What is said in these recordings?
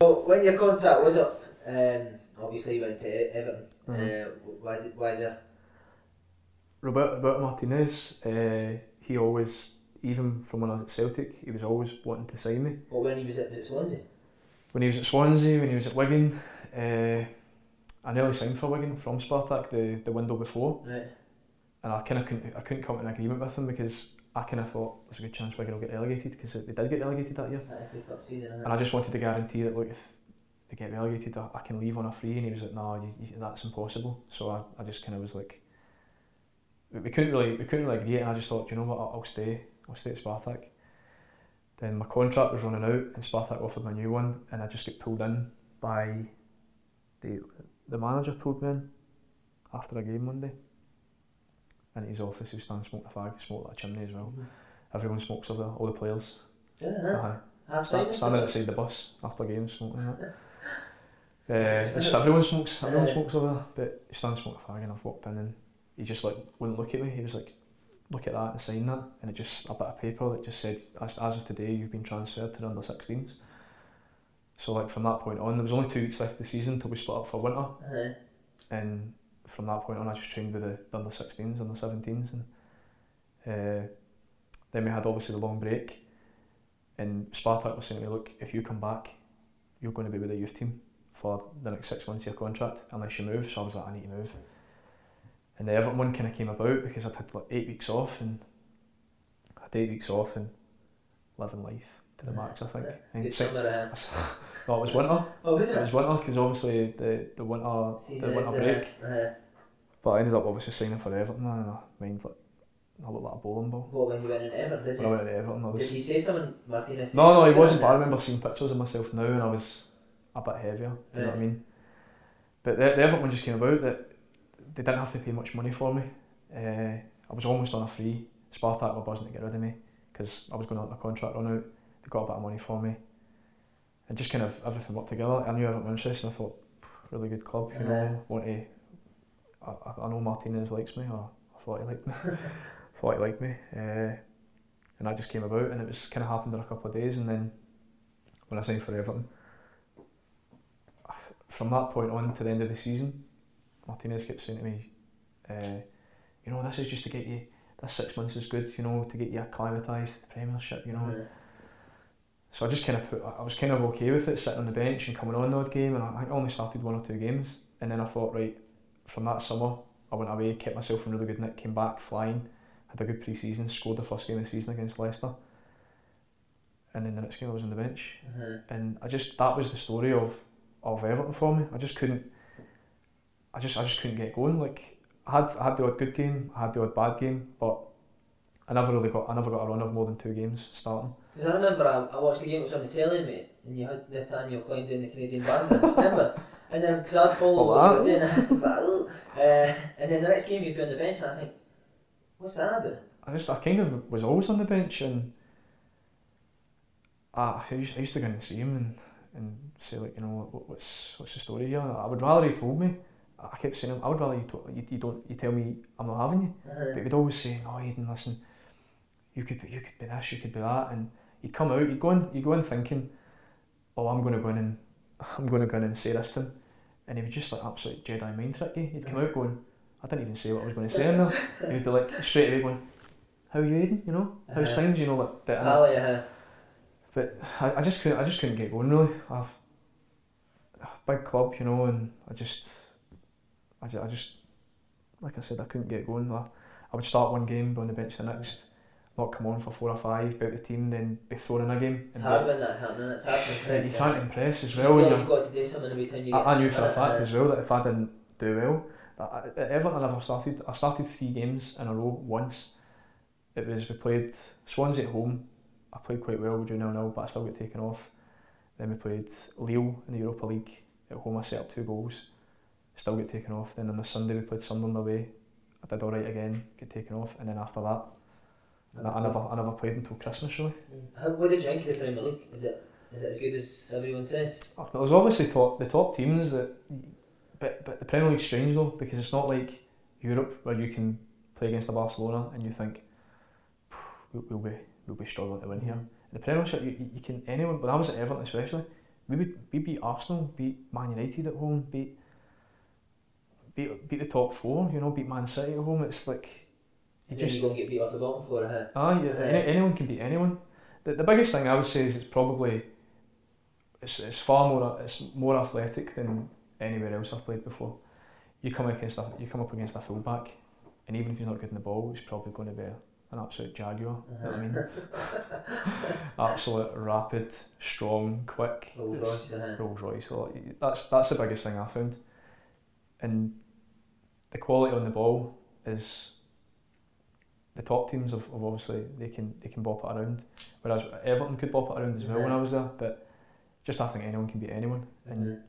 So when your contract was up, obviously you went to Everton. Why there? Roberto Martinez, he always, even from when I was at Celtic, he was always wanting to sign me. Well, when he was at Swansea? When he was at Swansea, when he was at Wigan, I nearly signed for Wigan from Spartak the window before. Right. And I couldn't come to an agreement with him because I kind of thought there's a good chance Wigan will get relegated, because they did get relegated that year. And I just wanted to guarantee that, look, if they get relegated, I can leave on a free. And he was like, no, that's impossible. So I just kind of was like, we couldn't really agree, and I just thought, you know what, I'll stay at Spartak. Then my contract was running out, and Spartak offered me a new one, and I just got pulled in by the manager. Pulled me in after a game one day. In his office, he was standing smoking a fag, smoked like a chimney as well. Everyone smokes over there, all the players. Standing outside the bus after games, smoking that. Just everyone smokes over there, but he standing smoking a fag, and I've walked in, and he just like wouldn't look at me. He was like, look at that and sign that, and it just a bit of paper that just said, as of today, you've been transferred to the under-16s. So like from that point on, there was only 2 weeks left of the season till we split up for winter, and from that point on, I just trained with the under-16s, under-17s, and then we had obviously the long break, and Spartak was saying to me, look, if you come back, you're going to be with the youth team for the next 6 months of your contract unless you move. So I was like, I need to move. And the Everton one kind of came about because I'd had like 8 weeks off, and I had 8 weeks off and living life to the max, I think. Good summer, No, it was winter. Oh, was it? It was winter because obviously the winter break. But I ended up obviously signing for Everton, and I mind like I looked like a bowling ball. What, when you went into Everton, did you? When I went into Everton, I was... Did he say something, Martinez? No, he wasn't, but I remember seeing pictures of myself now, and I was a bit heavier, do you know what I mean? But the Everton one just came about that they didn't have to pay much money for me. I was almost on a free. Spartak were buzzing to get rid of me because I was going to let my contract run out. They got a bit of money for me, and just kind of everything worked together. I knew Everton were interested, and I thought, really good club, you know. I know Martinez likes me, or I thought he liked me. And that just came about, and it was kind of happened in a couple of days. And then when I signed for Everton, from that point on to the end of the season, Martinez kept saying to me, you know, this is just to get you, this 6 months is good, you know, to get you acclimatised to the Premiership, you know. So I just kind of I was kind of okay with it, sitting on the bench and coming on the odd game, and I only started 1 or 2 games. And then I thought, right, from that summer, I went away, kept myself in really good nick, came back flying, had a good pre-season, scored the first game of the season against Leicester. And then the next game I was on the bench. And that was the story of Everton for me. I just couldn't get going. Like I had the odd good game, I had the odd bad game, but I never got a run of more than 2 games starting. Because I remember I watched the game, it was on the telly, mate, and you had Nathaniel Klein doing the Canadian bandits, remember? And then, because I'd follow what you were doing, I was like, oh. And then the next game you'd be on the bench, and I think, what's that about? I kind of was always on the bench, and I used to go and see him and say, like, you know, what's the story here? I would rather he told me. I kept saying, I would rather you tell me I'm not having you. But he'd always say, no, Aiden, listen, you could be this, you could be that, and you'd come out, you'd go in thinking, oh, I'm going to go in and say this to him, and he would just like absolute Jedi mind trick you. He'd come out going, I didn't even say what I was going to say in there. He'd be like straight away going, how are you, Aiden? You know, how's things? You know, like that. But I just couldn't get going really. Big club, you know, and I just like I said, I couldn't get going. I would start one game, be on the bench the next, not come on for 4 or 5, be out the team, then be thrown in a game. It's hard when that's happening. It's hard to impress. You can't impress as well. You've got to do something every time you get. I knew for a fact as well that if I didn't do well, at Everton I started 3 games in a row once. We played Swansea at home. I played quite well, we drew 0-0, but I still got taken off. Then we played Lille in the Europa League. At home I set up 2 goals, still got taken off. Then on the Sunday we played Sunderland away. I did alright again, get taken off, and then after that, I never played until Christmas really. What did you think of the Premier League? Is it as good as everyone says? There's obviously the top teams, but the Premier League's strange though, because it's not like Europe where you can play against a Barcelona and you think we'll be struggling to win here. In the Premiership, you can anyone. When I was at Everton especially, we beat Arsenal, beat Man United at home, beat the top four, you know, beat Man City at home. It's like you go and get beat off the bottom four, anyone can beat anyone. The biggest thing I would say is it's probably it's more athletic than anywhere else I've played before. You come up against a fullback, and even if he's not good in the ball, he's probably going to be an absolute jaguar. You know what I mean? Absolute rapid, strong, quick. Rolls Royce. So that's the biggest thing I found. And the quality on the ball is the top teams of obviously they can bop it around, whereas Everton could bop it around as well when I was there. But just I think anyone can beat anyone, and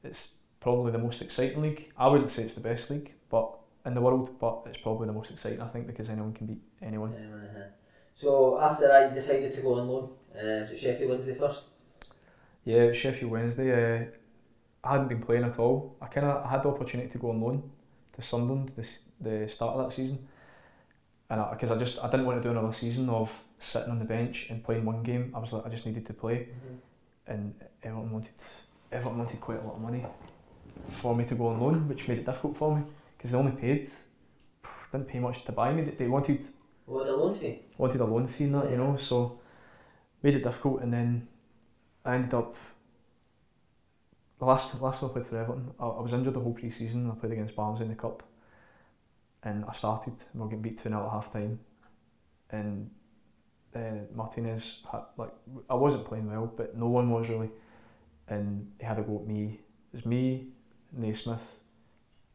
it's probably the most exciting league. I wouldn't say it's the best league, but in the world, but it's probably the most exciting, I think, because anyone can beat anyone. So after that, you decided to go on loan. Was it Sheffield Wednesday first? Yeah, it was Sheffield Wednesday. I hadn't been playing at all. I had the opportunity to go on loan to Sunderland the start of that season, and because I didn't want to do another season of sitting on the bench and playing one game. I was like, I just needed to play, and Everton wanted quite a lot of money for me to go on loan, which made it difficult for me because they only didn't pay much to buy me. They wanted a loan fee. Wanted a loan fee and that, you know, so made it difficult. And then I ended up the last time I played for Everton, I was injured the whole pre-season. I played against Barnsley in the cup, and I started. We were getting beat 2-0 at half time, and Martinez had, like, I wasn't playing well, but no one was really, and he had a go at me. It was me, Naismith,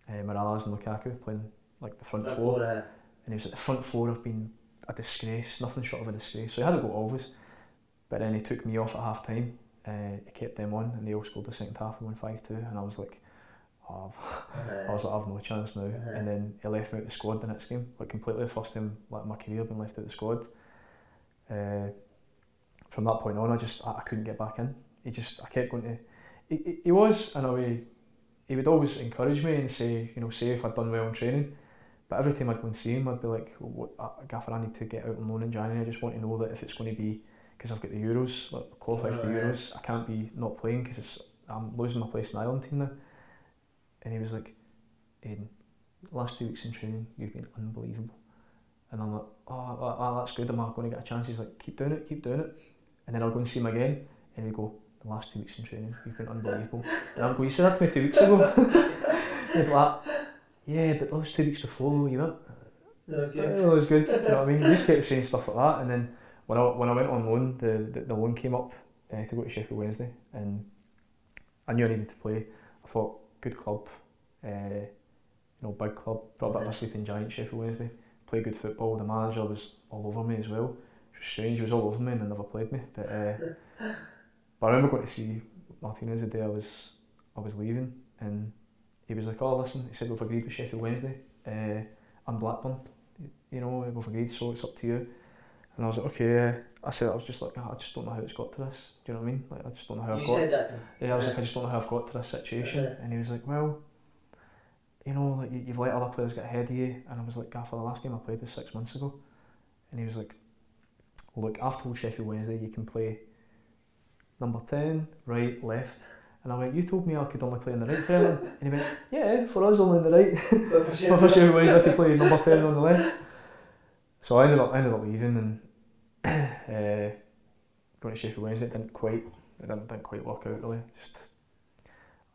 Morales and Lukaku playing like the front four, and he was at the front four. Have been a disgrace, nothing short of a disgrace. So he had a go always, but then he took me off at half time. He kept them on, and they all scored the second half and won 5-2. And I was like, I've no chance now. And then he left me out the squad the next game, like completely the first time like in my career being left out the squad. From that point on, I couldn't get back in. I kept going to. He was in a way. He would always encourage me and say, you know, say if I'd done well in training. But every time I'd go and see him, I'd be like, Gaffer, I need to get out on loan in January. I just want to know that if it's going to be, because I've got the Euros, like qualified for the Euros, I can't be not playing because I'm losing my place in the Ireland team now. And he was like, Aiden, last 2 weeks in training, you've been unbelievable. And I'm like, oh, that's good, am I going to get a chance? He's like, keep doing it. And then I'll go and see him again, and he'll go, the last 2 weeks in training, you've been unbelievable. And I'll go, you said that to me 2 weeks ago. And he'd be like, yeah, but those 2 weeks before you went, that was good. You know what I mean? He just kept saying stuff like that. And then when I went on loan, the loan came up to go to Sheffield Wednesday, and I knew I needed to play. I thought, good club, you know, big club, got a bit of a sleeping giant, Sheffield Wednesday. Played good football. The manager was all over me as well. It was strange. He was all over me and they never played me. But I remember going to see Martinez the day I was leaving, and he was like, "Oh, listen," he said, "we've agreed with Sheffield Wednesday and Blackburn. You know, we've agreed, so it's up to you." And I was like, "Okay." I was just like, I just don't know how it's got to this. Do you know what I mean? Like, I just don't know how I've got. You said that to him? Yeah, I was like, I just don't know how I've got to this situation. And he was like, "Well, you know, like you've let other players get ahead of you." And I was like, "Gaffer, the last game I played was 6 months ago." And he was like, "Look, I've told Sheffield Wednesday you can play number 10, right, left." And I went, "You told me I could only play on the right, Ferry." And he went, "Yeah, for us only on the right. But for Sheffield Wednesday I could play number 10 on the left." So I ended up leaving and going to Sheffield Wednesday. It didn't quite work out really. Just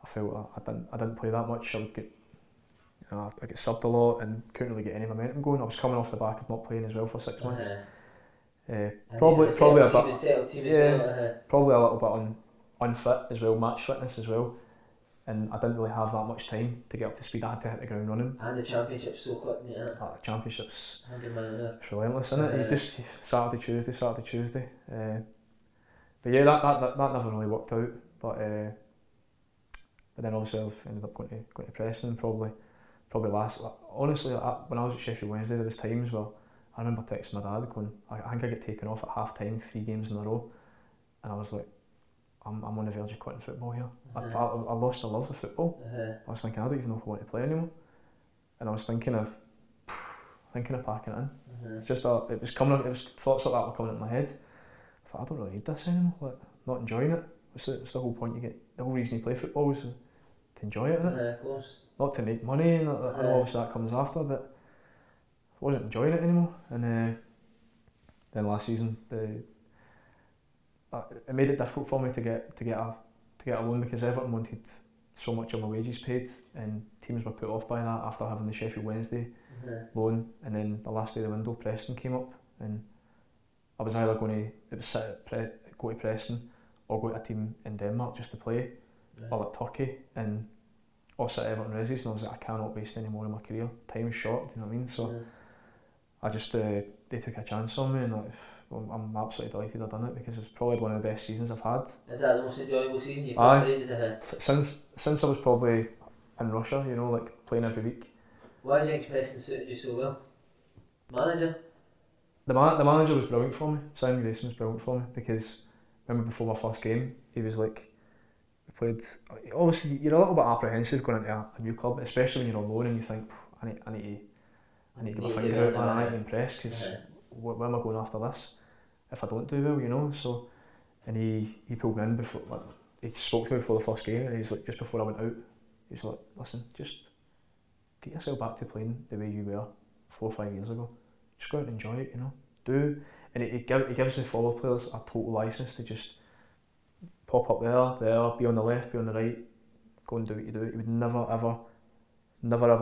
I felt I didn't play that much. I get subbed a lot and couldn't really get any momentum going. I was coming off the back of not playing as well for 6 months. Probably a little bit unfit as well, match fitness as well, and I didn't really have that much time to get up to speed. I had to hit the ground running. And the championship's so quick, mate. The championship's 100 mile an hour. It's relentless, isn't it? You just Saturday, Tuesday. But yeah, that never really worked out. But then obviously I've ended up going to Preston. Probably last. Honestly, when I was at Sheffield Wednesday, there was times where I remember texting my dad going, I think I get taken off at half time 3 games in a row, and I was like, I'm on the verge of quitting football here. I lost the love of football. I was thinking, I don't even know if I want to play anymore. And I was thinking of packing it in. It's just thoughts like that were coming into my head. I thought, I don't really need this anymore. Like, not enjoying it. What's the whole point? The whole reason you play football is to enjoy it, isn't it? Of course. Not to make money, and obviously that comes after, but I wasn't enjoying it anymore. And then last season, it made it difficult for me to get a loan, because Everton wanted so much of my wages paid, and teams were put off by that after having the Sheffield Wednesday loan. And then the last day of the window, Preston came up, and I was either going to go to Preston or go to a team in Denmark just to play, or like Turkey, and or sit at Everton Resis, and I was like, I cannot waste any more of my career. Time is short, do you know what I mean? So I just they took a chance on me, and I'm absolutely delighted I've done it, because it's probably one of the best seasons I've had. Is that the most enjoyable season you've had? Since I was probably in Russia, you know, like playing every week. Why do you think Preston suited you so well? Manager? The manager was brilliant for me. Simon Grayson was brilliant for me, because I remember before my first game, he was like, we played. Obviously, you're a little bit apprehensive going into a new club, especially when you're on loan and you think, I need to get my finger out, man. I need to impress, because where am I going after this if I don't do well, you know? So, and he pulled me in before. He spoke to me before the first game, and he's like, just before I went out, he's like, listen, just get yourself back to playing the way you were 4 or 5 years ago. Just go out and enjoy it, you know. And he gives the forward players a total licence to just pop up there, be on the left, be on the right, go and do what you do. He would never ever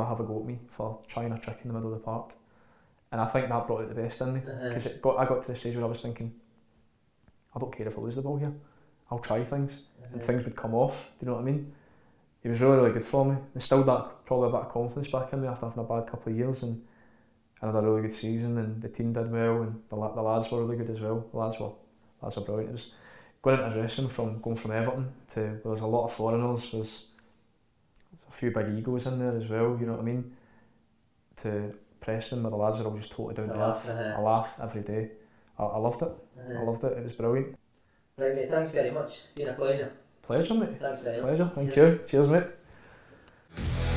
have a go at me for trying a trick in the middle of the park. And I think that brought out the best in me, because I got to the stage where I was thinking, I don't care if I lose the ball here, I'll try things, and things would come off, do you know what I mean? He was really good for me. Instilled that probably a bit of confidence back in me after having a bad couple of years, and I had a really good season, and the team did well, and the lads were really good as well. The lads were brilliant. It was going into a dressing room, going from Everton to where there's a lot of foreigners, there's a few big egos in there as well, you know what I mean? To Preston, where the lads are all just totally down to earth. I laugh every day. I loved it. I loved it. It was brilliant. Right, mate, thanks very much. Been a pleasure. Pleasure, mate. Thanks very much. Pleasure. Thank you. Cheers, mate.